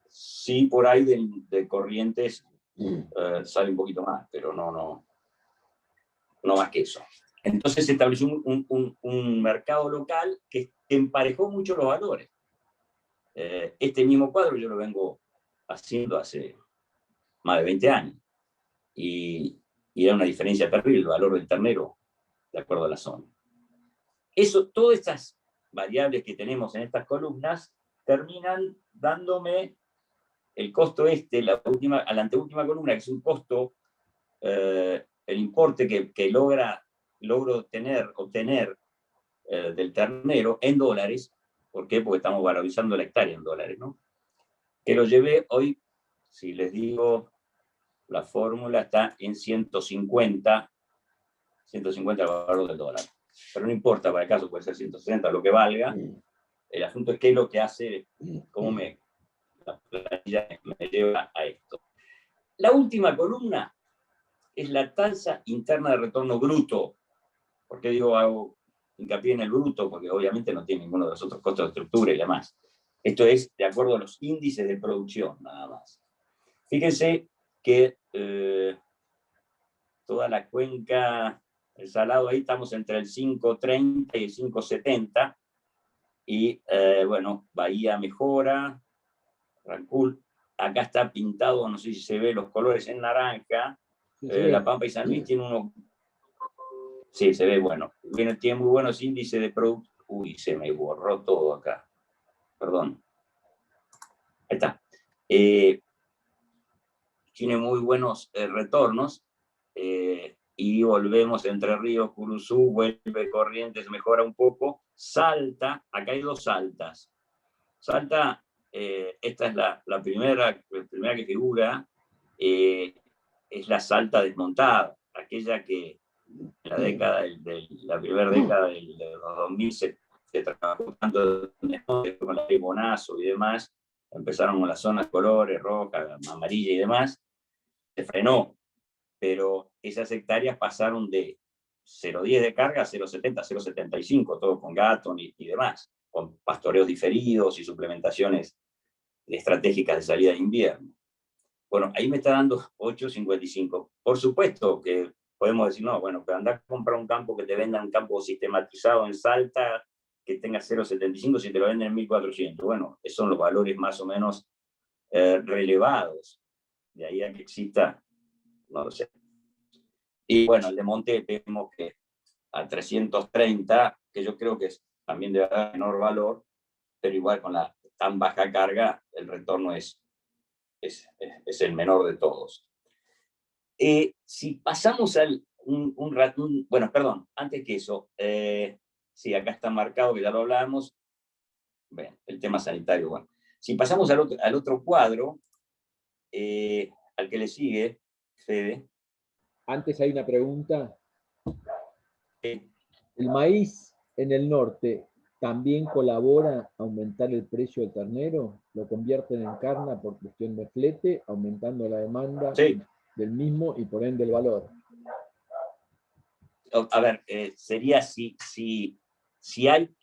Sí, por ahí de Corrientes sale un poquito más, pero no más que eso. Entonces se estableció un mercado local que emparejó mucho los valores. Este mismo cuadro yo lo vengo haciendo hace más de 20 años. Y era una diferencia terrible el valor del ternero de acuerdo a la zona. Todas estas variables que tenemos en estas columnas terminan dándome el costo a la anteúltima columna, que es un costo, el importe que logro obtener del ternero en dólares. ¿Por qué? Porque estamos valorizando la hectárea en dólares, ¿no? Que lo llevé hoy, si les digo, la fórmula está en 150 el valor del dólar. Pero no importa, para el caso puede ser 160, lo que valga. El asunto es qué es lo que hace, cómo la planilla me lleva a esto. La última columna es la tasa interna de retorno bruto. ¿Por qué hago hincapié en el bruto? Porque obviamente no tiene ninguno de los otros costos de estructura y demás. Esto es de acuerdo a los índices de producción, nada más. Fíjense que toda la cuenca, el salado ahí estamos entre el 5.30 y el 5.70. Y bueno, Bahía mejora, Rancul, acá está pintado, no sé si se ve los colores en naranja. Sí, La Pampa y San Luis tiene uno. Sí, se ve bueno. Tiene muy buenos índices de producto. Uy, se me borró todo acá. Perdón. Ahí está. Tiene muy buenos retornos. Y volvemos Entre Ríos, Curuzú, vuelve Corrientes, mejora un poco. Salta, acá hay dos Saltas. Salta, esta es la primera que figura, es la Salta desmontada, aquella que en la la primera década de los 2000 se trabajó tanto con la Bonazo y demás, empezaron con las zonas colores, roja, amarilla y demás, se frenó, pero esas hectáreas pasaron de 0,10 de carga a 0,70, 0,75, todo con gato y demás, con pastoreos diferidos y suplementaciones estratégicas de salida de invierno. Bueno, ahí me está dando 8,55. Por supuesto que podemos decir, no, bueno, pero andar a comprar un campo que te venda un campo sistematizado en Salta, que tenga 0,75 si te lo venden en 1.400. Bueno, esos son los valores más o menos relevados. De ahí a que exista, no lo sé. Y bueno, el de Monte vemos que a 330, que yo creo que también debe dar menor valor, pero igual con la tan baja carga, el retorno es el menor de todos. Si pasamos bueno, perdón, antes que eso, sí, acá está marcado que ya lo hablamos, bueno, el tema sanitario, bueno. Si pasamos al otro cuadro, al que le sigue, Fede. Antes hay una pregunta. ¿El maíz en el norte también colabora a aumentar el precio del ternero? ¿Lo convierten en carne por cuestión de flete, aumentando la demanda Sí. del mismo y por ende el valor? A ver, sería si hay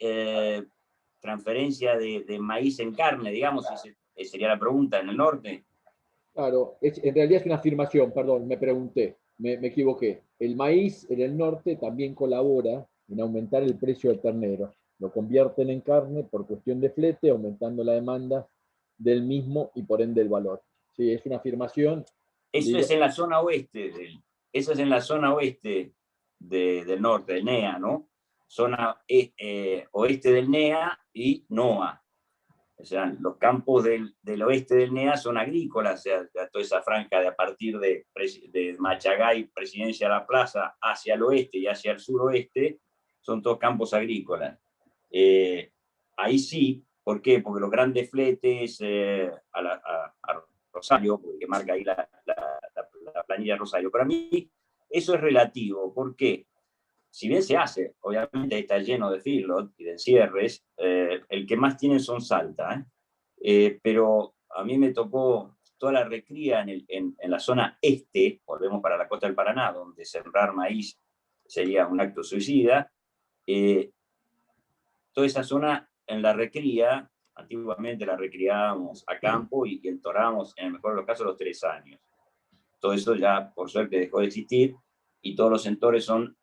transferencia de maíz en carne, digamos, sería la pregunta en el norte. Claro, en realidad es una afirmación, perdón, me pregunté, me equivoqué. El maíz en el norte también colabora en aumentar el precio del ternero. Lo convierten en carne por cuestión de flete, aumentando la demanda del mismo y por ende el valor. Sí, es una afirmación. Eso es en la zona oeste, eso es en la zona oeste del norte, del NEA, ¿no? Zona oeste del NEA y NOA. O sea, los campos del oeste del NEA son agrícolas, o sea, toda esa franja de a partir de Machagay, Presidencia de la Plaza, hacia el oeste y hacia el suroeste, son todos campos agrícolas. Ahí sí, ¿por qué? Porque los grandes fletes a Rosario, porque marca ahí la planilla Rosario, para mí eso es relativo. ¿Por qué? Si bien se hace, obviamente está lleno de feedlot y de encierres, el que más tienen son Salta, pero a mí me tocó toda la recría en la zona este, volvemos para la costa del Paraná, donde sembrar maíz sería un acto suicida. Toda esa zona en la recría, antiguamente la recriábamos a campo y entorábamos, en el mejor de los casos, los 3 años. Todo eso ya, por suerte, dejó de existir y todos los entores son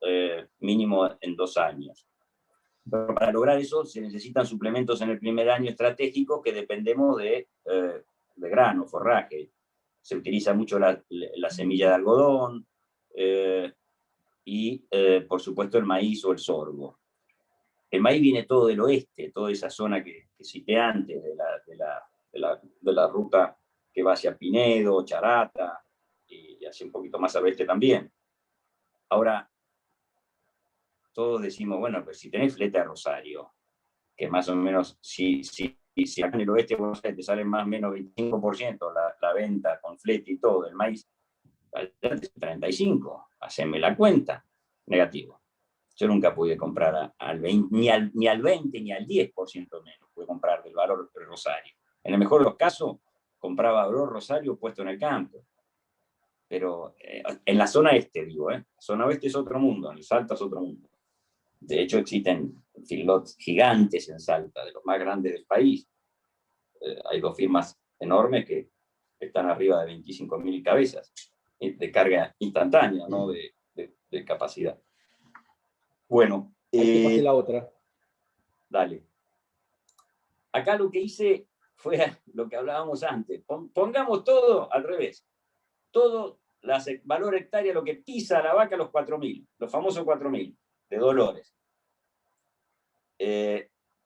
mínimo en 2 años. Pero para lograr eso se necesitan suplementos en el primer año estratégicos que dependemos de grano, forraje. Se utiliza mucho la semilla de algodón y, por supuesto, el maíz o el sorgo. El maíz viene todo del oeste, toda esa zona que cité antes, de la ruta que va hacia Pinedo, Charata, y hacia un poquito más al oeste también. Ahora, todos decimos, bueno, pues si tenés flete a Rosario, que más o menos, si acá en el oeste te sale más o menos 25% la venta con flete y todo, el maíz, al 35%, haceme la cuenta, negativo. Yo nunca pude comprar al 20, ni al 20 ni al 10% menos, pude comprar del valor de Rosario. En el mejor de los casos, compraba valor Rosario puesto en el campo. Pero en la zona este, digo, zona oeste es otro mundo, en Salta es otro mundo. De hecho, existen feedlots gigantes en Salta, de los más grandes del país. Hay 2 firmas enormes que están arriba de 25.000 cabezas. de carga instantánea, ¿no? De capacidad. Bueno. Ahí te pasé la otra. Dale. Acá lo que hice fue lo que hablábamos antes. Pongamos todo al revés. Todo valor hectárea, lo que pisa la vaca, los 4.000, los famosos 4.000 de Dolores.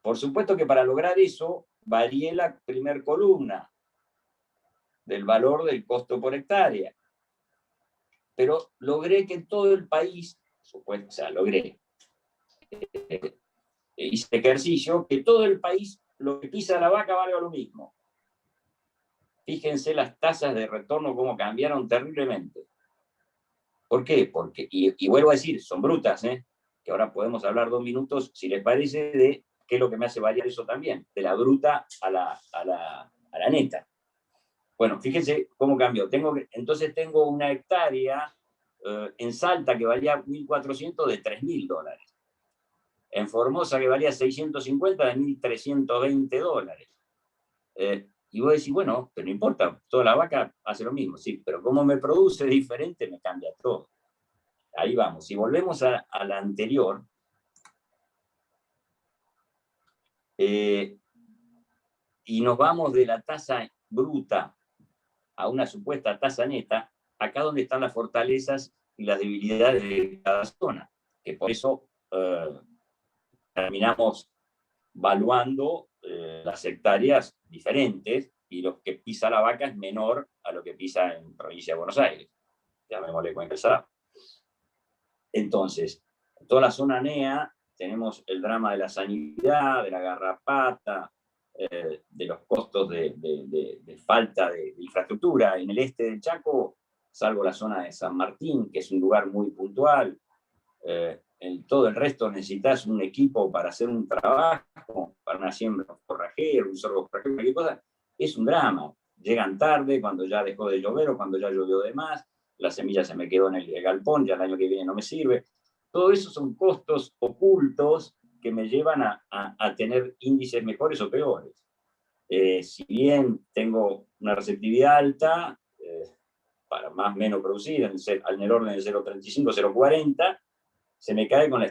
Por supuesto que para lograr eso, varié la primer columna del valor del costo por hectárea. Pero logré que todo el país, o sea, logré, hice ejercicio, que todo el país, lo que pisa la vaca valga lo mismo. Fíjense las tasas de retorno cómo cambiaron terriblemente. ¿Por qué? Porque, y vuelvo a decir, son brutas, que ahora podemos hablar 2 minutos, si les parece, de qué es lo que me hace variar eso también, de la bruta a la neta. Bueno, fíjense cómo cambió. Entonces tengo una hectárea en Salta que valía 1.400 de $3.000. En Formosa que valía 650 de $1.320. Y vos decís, bueno, pero no importa, toda la vaca hace lo mismo, sí, pero como me produce diferente, me cambia todo. Ahí vamos. Si volvemos a la anterior, y nos vamos de la tasa bruta a una supuesta tasa neta, acá donde están las fortalezas y las debilidades de cada zona, que por eso terminamos valuando las hectáreas diferentes, y lo que pisa la vaca es menor a lo que pisa en provincia de Buenos Aires. Llamémosle Cuenca Salada. Entonces, en toda la zona NEA tenemos el drama de la sanidad, de la garrapata, de los costos de falta de infraestructura. En el este del Chaco, salvo la zona de San Martín, que es un lugar muy puntual, en todo el resto necesitas un equipo para hacer un trabajo, para una siembra forrajera, un sorgo forrajero, cualquier cosa, es un drama. Llegan tarde, cuando ya dejó de llover o cuando ya llovió de más, la semilla se me quedó en el galpón, ya el año que viene no me sirve. Todo eso son costos ocultos que me llevan a tener índices mejores o peores. Si bien tengo una receptividad alta, para más o menos producir, en el orden de 0,35, 0,40, se me cae con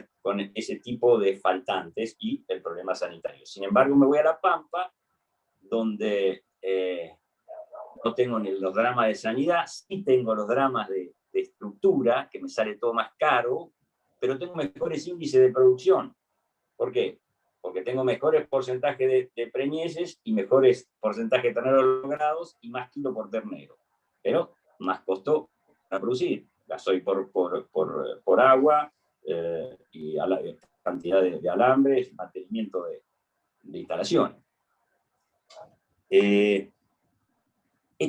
ese tipo de faltantes y el problema sanitario. Sin embargo, me voy a La Pampa, donde no tengo ni los dramas de sanidad, sí tengo los dramas de estructura, que me sale todo más caro, pero tengo mejores índices de producción. ¿Por qué? Porque tengo mejores porcentajes de preñeces y mejores porcentajes de terneros logrados y más kilo por ternero. Pero más costo para producir. Gasoil por agua, y cantidad de alambres, mantenimiento de instalaciones. Este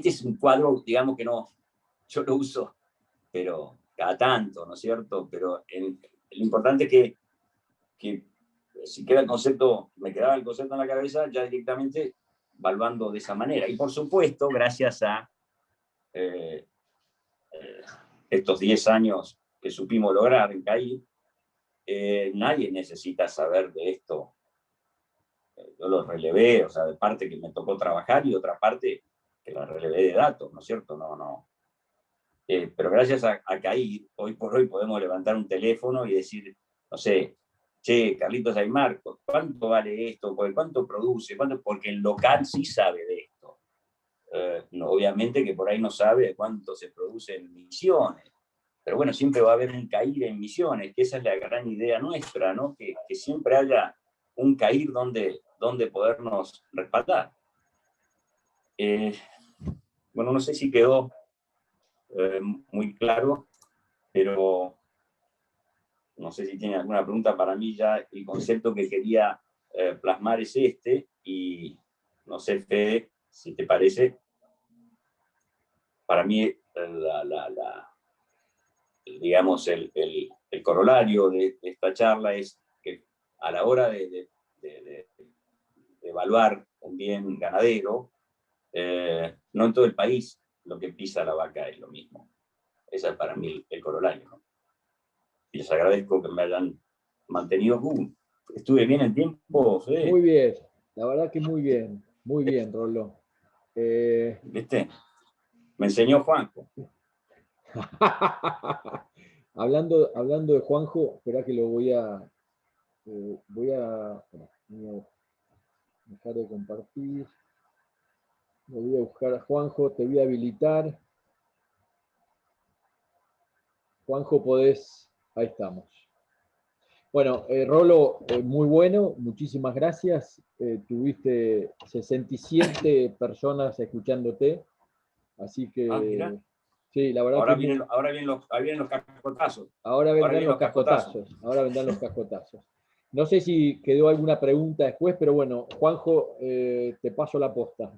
es un cuadro, digamos que no, yo lo uso, pero cada tanto, ¿no es cierto? Pero lo importante es que si queda el concepto, me quedaba el concepto en la cabeza, ya directamente valuando de esa manera. Y por supuesto, gracias a estos 10 años que supimos lograr en CAI, nadie necesita saber de esto. Yo lo relevé, o sea, de parte que me tocó trabajar y otra parte que la relevé de datos, ¿no es cierto? No. Pero gracias a CAI, hoy por hoy podemos levantar un teléfono y decir, no sé, che, Carlitos Aymar, ¿cuánto vale esto? ¿Cuánto produce? Porque el local sí sabe de esto. No, obviamente que por ahí no sabe de cuánto se produce en Misiones. Pero bueno, siempre va a haber un CAIR en Misiones, que esa es la gran idea nuestra, ¿no? Que siempre haya un CAIR donde podernos respaldar. Bueno, no sé si quedó muy claro, pero no sé si tiene alguna pregunta. Para mí ya el concepto que quería plasmar es este, y no sé, Fede, si te parece, para mí digamos, el corolario de esta charla es que a la hora de evaluar un bien ganadero, no en todo el país lo que pisa la vaca es lo mismo. Ese es para mí el corolario, ¿no? Y les agradezco que me hayan mantenido. Estuve bien el tiempo, Fede. Muy bien, la verdad que muy bien, Roló. ¿Viste? Me enseñó Juanjo. Hablando de Juanjo, espera que lo voy a dejar de compartir. Lo voy a buscar a Juanjo, te voy a habilitar. Juanjo, podés, ahí estamos. Bueno, Rolo, muy bueno, muchísimas gracias. Tuviste 67 personas escuchándote, así que sí, la verdad Ahora que vienen los cascotazos. ahora vendrán los cascotazos. Ahora vendrán los cascotazos. No sé si quedó alguna pregunta después, pero bueno, Juanjo, te paso la posta.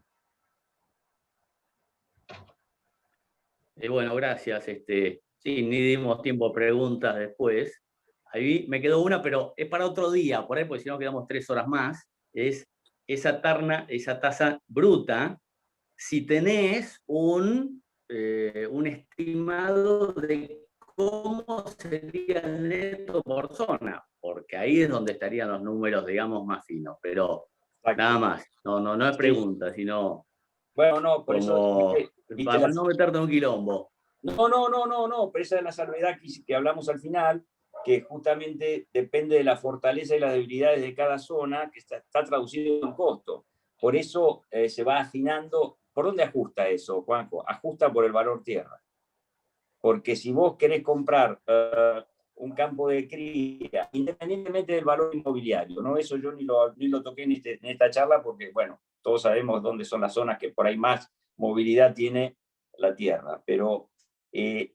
Bueno, gracias. Sí, ni dimos tiempo a preguntas después. Ahí me quedó una, pero es para otro día, por ahí, porque si no quedamos 3 horas más. Es esa tasa bruta, si tenés un estimado de cómo sería el neto por zona, porque ahí es donde estarían los números, digamos, más finos, pero Exacto. nada más, no es pregunta, sino bueno, no, por como eso, para no meterte en un quilombo. No, pero esa es la salvedad que hablamos al final, que justamente depende de la fortaleza y las debilidades de cada zona, que está traducido en costo. Por eso se va afinando. ¿Por dónde ajusta eso, Juanjo? Ajusta por el valor tierra. Porque si vos querés comprar un campo de cría, independientemente del valor inmobiliario, ¿no? Eso yo ni lo toqué en esta charla porque, bueno, todos sabemos dónde son las zonas que por ahí más movilidad tiene la tierra. Pero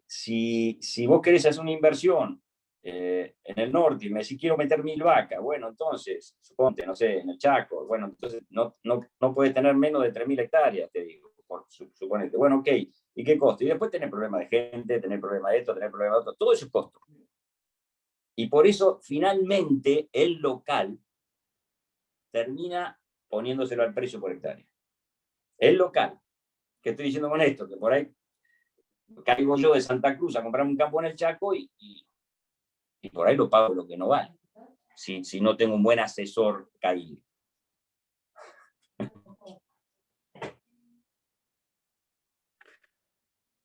si vos querés hacer una inversión en el norte y me decís quiero meter 1000 vacas, bueno, entonces, suponte, no sé, en el Chaco, bueno, entonces no puedes tener menos de 3000 hectáreas, te digo, suponete. Bueno, ok, ¿y qué costo? Y después tener problemas de gente, tener problemas de esto, tener problemas de otro, todo eso es costo. Y por eso, finalmente, el local termina poniéndoselo al precio por hectárea. El local. ¿Qué estoy diciendo con esto? Que por ahí caigo yo de Santa Cruz a comprarme un campo en el Chaco y por ahí lo pago lo que no vale. Si no tengo un buen asesor caído.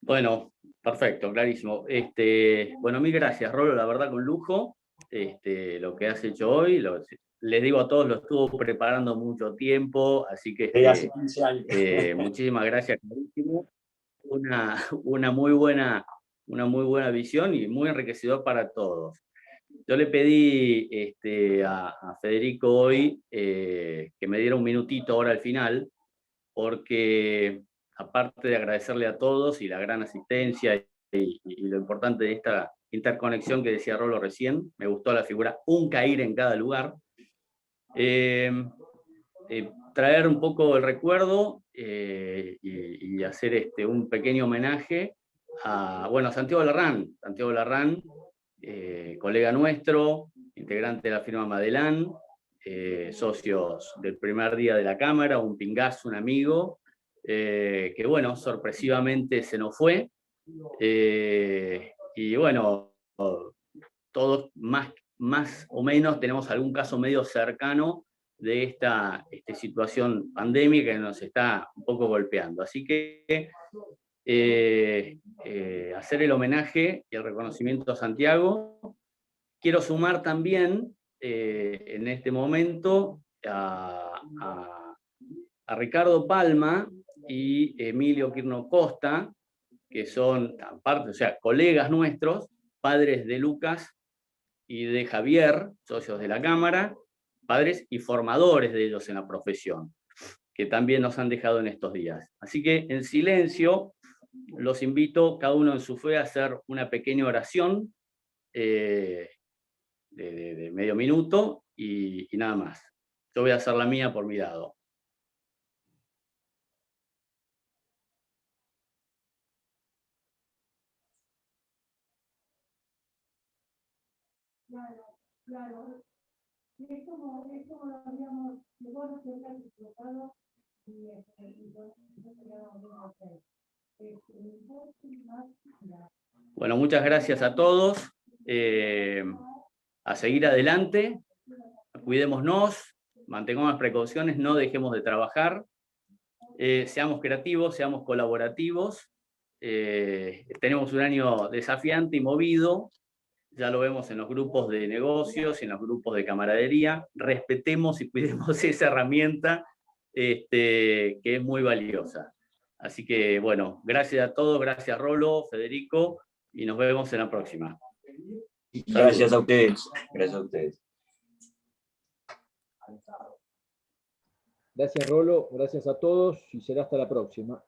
Bueno, perfecto, clarísimo. Bueno, mil gracias, Rolo, la verdad con lujo. Lo que has hecho hoy, les digo a todos, lo estuvo preparando mucho tiempo, así que hace 15 años. Muchísimas gracias, clarísimo. Una muy buena visión y muy enriquecedor para todos. Yo le pedí a Federico hoy que me diera un minutito ahora al final, porque aparte de agradecerle a todos y la gran asistencia y lo importante de esta interconexión que decía Rolo recién, me gustó la figura un cair en cada lugar, traer un poco el recuerdo y hacer un pequeño homenaje a Santiago Larrán. Santiago Larrán, colega nuestro, integrante de la firma Madelán, socios del primer día de la Cámara, un pingazo, un amigo, que bueno, sorpresivamente se nos fue. Y bueno, todos más o menos tenemos algún caso medio cercano de esta situación pandémica que nos está un poco golpeando. Así que hacer el homenaje y el reconocimiento a Santiago. Quiero sumar también en este momento a Ricardo Palma y Emilio Quirno Costa, que son aparte, o sea, colegas nuestros, padres de Lucas y de Javier, socios de la Cámara, padres y formadores de ellos en la profesión, que también nos han dejado en estos días. Así que en silencio los invito, cada uno en su fe, a hacer una pequeña oración de medio minuto y nada más. Yo voy a hacer la mía por mi lado. Claro. Es como lo habíamos, igual que está explotado y bueno, muchas gracias a todos. A seguir adelante, cuidémonos, mantengamos las precauciones, no dejemos de trabajar, seamos creativos, seamos colaborativos tenemos un año desafiante y movido, ya lo vemos en los grupos de negocios, en los grupos de camaradería. Respetemos y cuidemos esa herramienta que es muy valiosa. Así que, bueno, gracias a todos, gracias Rolo, Federico, y nos vemos en la próxima. Gracias a ustedes. Gracias a ustedes. Gracias, Rolo. Gracias a todos y será hasta la próxima.